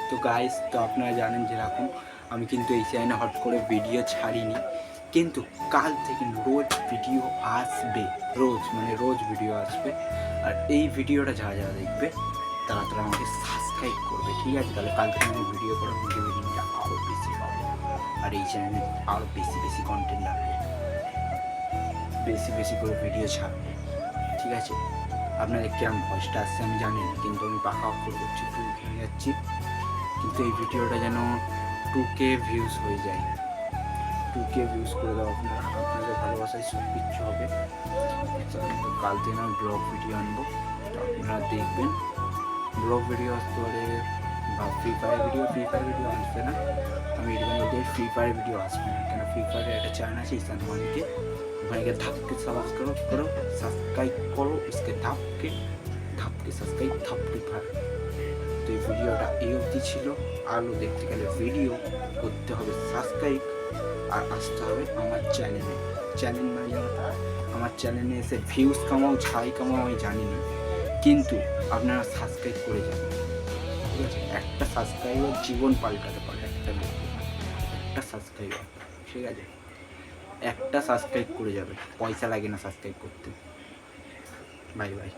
তো গাইস, তো আপনারা জানেন যেরকম আমি কিন্তু এই চ্যানেলে হট করে ভিডিও ছাড়িনি, কিন্তু কাল থেকে রোজ ভিডিও আসবে, রোজ ভিডিও আসবে। আর এই ভিডিওটা যারা যারা দেখবে তারা তারা আমাকে সাবস্ক্রাইব করবে, ঠিক আছে? তাহলে কাল থেকে আমি ভিডিও করার মোটিভেশনটা আরও বেশি পাবো, আর এই চ্যানেলে আরও বেশি বেশি কন্টেন্ট আসবে, বেশি বেশি করে ভিডিও ছাড়বো, ঠিক আছে? আপনাদের কিরম ভয়েসটা আসছে আমি জানি না, কিন্তু আমি পাকা অক্ষর করছি, ভেঙে যাচ্ছি, কিন্তু এই ভিডিওটা যেন 2K ভিউজ হয়ে যায়। 2K ভিউজ করে দাও আপনারা, আপনাদের ভালোবাসায় সব কিচ্ছু হবে। কাল থেকে আমি ব্লগ ভিডিও আনবো, তো আপনারা দেখবেন। ব্লগ ভিডিও আসতে পারে বা ফ্রি ফায়ার ভিডিও আসবে না, আমি এখানে ওদের ফ্রি ফায়ার ভিডিও আসবে না, কেন ফ্রি ফায়ারের একটা চ্যানেল আছে ঈশান মানিকে, ওখানে গিয়ে ধাপকে সাবস্ক্রাইব করো इसके ধাপকে সাবস্ক্রাইব ধাপকে ফার। তো এই ভিডিওটা এই অবধি ছিল। আরও দেখতে গেলে ভিডিও করতে হবে সাবস্ক্রাইব, আর আসতে হবে আমার চ্যানেল মানে জানো, আমার চ্যানেলে এসে ভিউজ কামাও ছাই কামাও আমি জানি না, কিন্তু আপনারা সাবস্ক্রাইব করে যাবেন, ঠিক আছে? একটা সাবস্ক্রাইবার জীবন পাল্টাতে পারে, একটা সাবস্ক্রাইবার, ঠিক আছে? একটা সাবস্ক্রাইব করে যাবে, পয়সা লাগে না সাবস্ক্রাইব করতে। Bye bye.